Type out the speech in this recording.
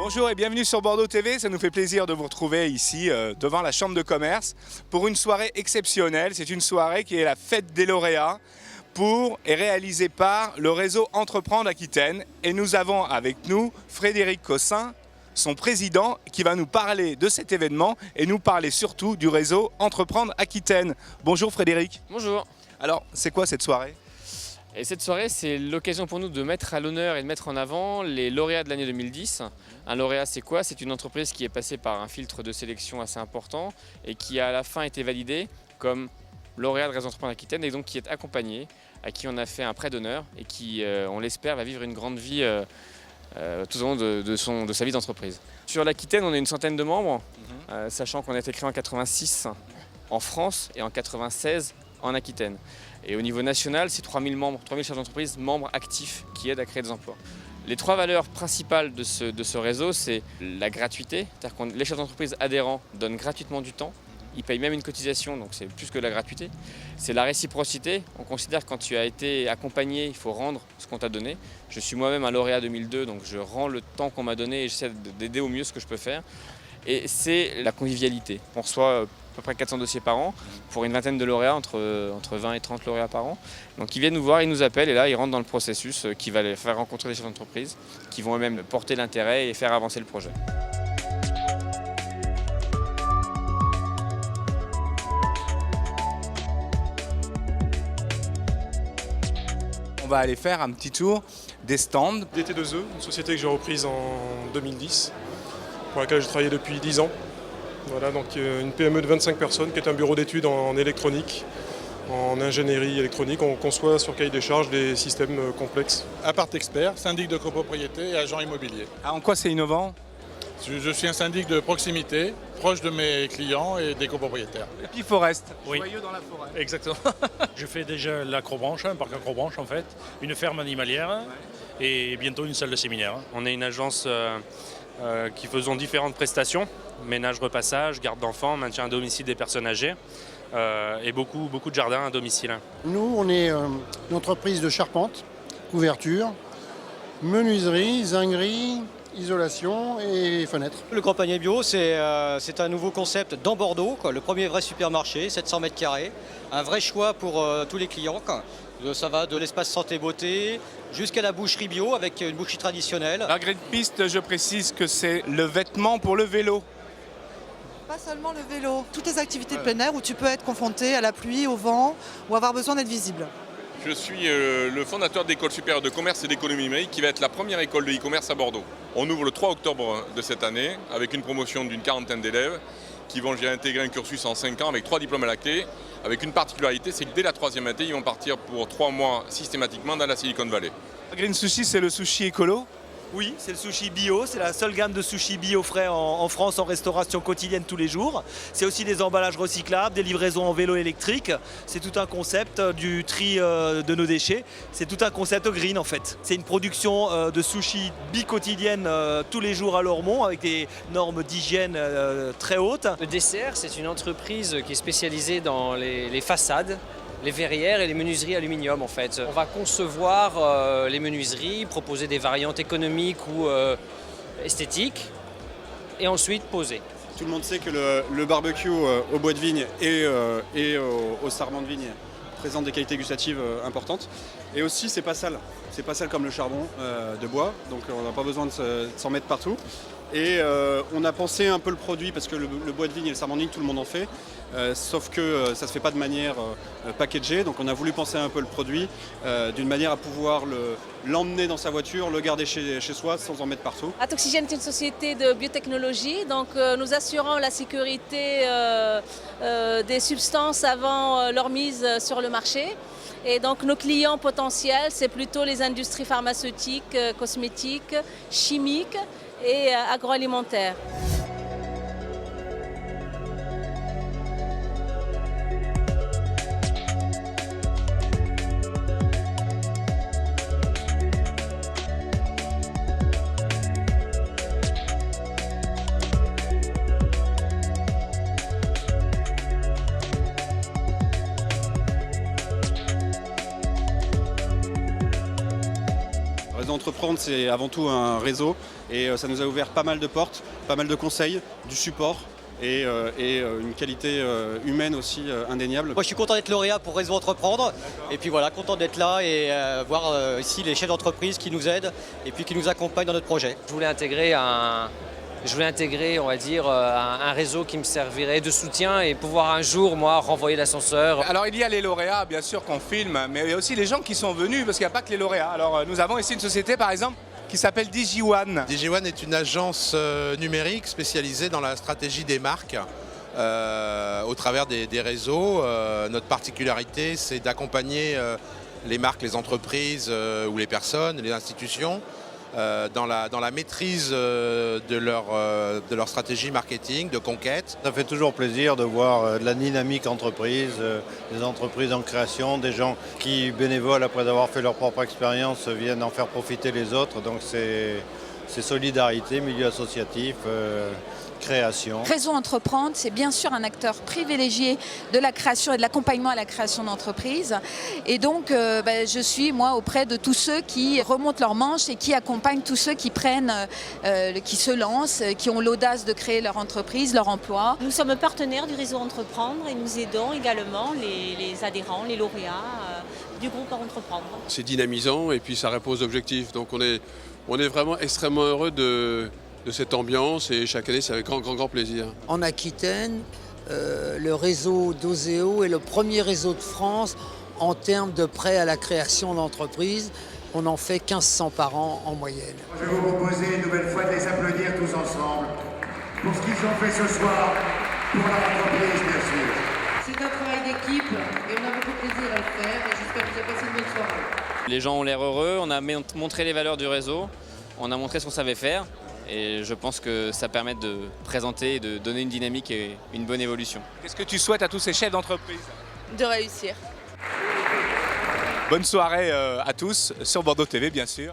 Bonjour et bienvenue sur Bordeaux TV, ça nous fait plaisir de vous retrouver ici devant la Chambre de commerce pour une soirée exceptionnelle. C'est une soirée qui est la fête des lauréats et réalisée par le réseau Entreprendre Aquitaine. Et nous avons avec nous Frédéric Cossin, son président, qui va nous parler de cet événement et nous parler surtout du réseau Entreprendre Aquitaine. Bonjour Frédéric. Bonjour. Alors, c'est quoi cette soirée ? Et cette soirée, c'est l'occasion pour nous de mettre à l'honneur et de mettre en avant les lauréats de l'année 2010. Un lauréat, c'est quoi? C'est une entreprise qui est passée par un filtre de sélection assez important et qui a à la fin été validée comme lauréat de Réseau Entreprendre Aquitaine et donc qui est accompagné, à qui on a fait un prêt d'honneur et qui, on l'espère, va vivre une grande vie tout au long de sa vie d'entreprise. Sur l'Aquitaine, on est une centaine de membres, sachant qu'on a été créé en 86 en France et en 96 en Aquitaine. Et au niveau national, c'est 3000 membres, 3000 chefs d'entreprise, membres actifs qui aident à créer des emplois. Les trois valeurs principales de ce réseau, c'est la gratuité, c'est-à-dire que les chefs d'entreprise adhérents donnent gratuitement du temps, ils payent même une cotisation, donc c'est plus que de la gratuité. C'est la réciprocité, on considère que quand tu as été accompagné, il faut rendre ce qu'on t'a donné. Je suis moi-même un lauréat 2002, donc je rends le temps qu'on m'a donné et j'essaie d'aider au mieux ce que je peux faire. Et c'est la convivialité. On reçoit à peu près 400 dossiers par an pour une vingtaine de lauréats, entre 20 et 30 lauréats par an. Donc ils viennent nous voir, ils nous appellent et là ils rentrent dans le processus qui va les faire rencontrer des chefs d'entreprise qui vont eux-mêmes porter l'intérêt et faire avancer le projet. On va aller faire un petit tour des stands. DT2E, une société que j'ai reprise en 2010, pour laquelle j'ai travaillé depuis 10 ans. Voilà, donc une PME de 25 personnes qui est un bureau d'études en électronique, en ingénierie électronique. On conçoit sur cahier des charges des systèmes complexes. Appart expert, syndic de copropriété et agent immobilier. Ah, en quoi c'est innovant ? Je suis un syndic de proximité, proche de mes clients et des copropriétaires. Epiforest, Oui. joyeux dans la forêt. Exactement. Je fais déjà l'acrobranche, un parc acrobranche en fait, une ferme animalière et bientôt une salle de séminaire. On est une agence qui faisons différentes prestations, ménage, repassage, garde d'enfants, maintien à domicile des personnes âgées et beaucoup de jardins à domicile. Nous, on est une entreprise de charpente, couverture, menuiserie, zinguerie, isolation et fenêtres. Le Grand Panier Bio, c'est un nouveau concept dans Bordeaux, quoi. Le premier vrai supermarché, 700 mètres carrés, un vrai choix pour tous les clients, quoi. Ça va de l'espace santé-beauté jusqu'à la boucherie bio avec une boucherie traditionnelle. La grille de piste, je précise que c'est le vêtement pour le vélo. Pas seulement le vélo, toutes les activités de plein air où tu peux être confronté à la pluie, au vent ou avoir besoin d'être visible. Je suis le fondateur de l'École supérieure de commerce et d'économie numérique qui va être la première école de e-commerce à Bordeaux. On ouvre le 3 octobre de cette année avec une promotion d'une quarantaine d'élèves qui vont intégrer un cursus en 5 ans avec 3 diplômes à la clé. Avec une particularité, c'est que dès la 3e année, ils vont partir pour 3 mois systématiquement dans la Silicon Valley. Green Sushi, c'est le sushi écolo ? Oui, c'est le sushi bio, c'est la seule gamme de sushi bio frais en France en restauration quotidienne tous les jours. C'est aussi des emballages recyclables, des livraisons en vélo électrique. C'est tout un concept du tri de nos déchets. C'est tout un concept green en fait. C'est une production de sushi bi-quotidienne tous les jours à Lormont avec des normes d'hygiène très hautes. Le dessert, c'est une entreprise qui est spécialisée dans les façades, les verrières et les menuiseries aluminium en fait. On va concevoir les menuiseries, proposer des variantes économiques ou esthétiques et ensuite poser. Tout le monde sait que le barbecue au bois de vigne et au sarment de vigne présente des qualités gustatives importantes. Et aussi, c'est pas sale. C'est pas sale comme le charbon de bois, donc on n'a pas besoin de s'en mettre partout. Et on a pensé un peu le produit, parce que le bois de vigne et le sarment de vigne, tout le monde en fait. Sauf que ça ne se fait pas de manière packagée, donc on a voulu penser un peu le produit d'une manière à pouvoir l'emmener dans sa voiture, le garder chez soi sans en mettre partout. Atoxygène est une société de biotechnologie, donc nous assurons la sécurité des substances avant leur mise sur le marché. Et donc nos clients potentiels, c'est plutôt les industries pharmaceutiques, cosmétiques, chimiques et agroalimentaires. d'entreprendre, c'est avant tout un réseau et ça nous a ouvert pas mal de portes, pas mal de conseils, du support et une qualité humaine aussi indéniable. Moi je suis content d'être lauréat pour Réseau Entreprendre et puis voilà, content d'être là et voir ici les chefs d'entreprise qui nous aident et puis qui nous accompagnent dans notre projet. Je voulais intégrer, on va dire, un réseau qui me servirait de soutien et pouvoir un jour, moi, renvoyer l'ascenseur. Alors il y a les lauréats, bien sûr, qu'on filme, mais il y a aussi les gens qui sont venus, parce qu'il n'y a pas que les lauréats. Alors nous avons ici une société, par exemple, qui s'appelle DigiOne. DigiOne est une agence numérique spécialisée dans la stratégie des marques au travers des réseaux. Notre particularité, c'est d'accompagner les marques, les entreprises ou les personnes, les institutions dans la maîtrise de leur stratégie marketing, de conquête. Ça fait toujours plaisir de voir de la dynamique entreprise, des entreprises en création, des gens qui, bénévoles, après avoir fait leur propre expérience, viennent en faire profiter les autres. Donc c'est solidarité, milieu associatif, création. Réseau Entreprendre, c'est bien sûr un acteur privilégié de la création et de l'accompagnement à la création d'entreprises. Et donc, je suis, moi, auprès de tous ceux qui remontent leurs manches et qui accompagnent tous ceux qui prennent, qui se lancent, qui ont l'audace de créer leur entreprise, leur emploi. Nous sommes partenaires du Réseau Entreprendre et nous aidons également les adhérents, les lauréats du groupe Entreprendre. C'est dynamisant et puis ça répond aux objectifs. Donc on est vraiment extrêmement heureux de cette ambiance et chaque année c'est avec grand plaisir. En Aquitaine, le réseau d'Oseo est le premier réseau de France en termes de prêts à la création d'entreprises. On en fait 1500 par an en moyenne. Je vais vous proposer une nouvelle fois de les applaudir tous ensemble pour ce qu'ils ont fait ce soir pour leur entreprise, bien sûr. C'est un travail d'équipe et on a beaucoup de plaisir à le faire et j'espère que vous avez passé une bonne soirée. Les gens ont l'air heureux, on a montré les valeurs du réseau, on a montré ce qu'on savait faire. Et je pense que ça permet de présenter et de donner une dynamique et une bonne évolution. Qu'est-ce que tu souhaites à tous ces chefs d'entreprise? De réussir. Bonne soirée à tous sur Bordeaux TV, bien sûr.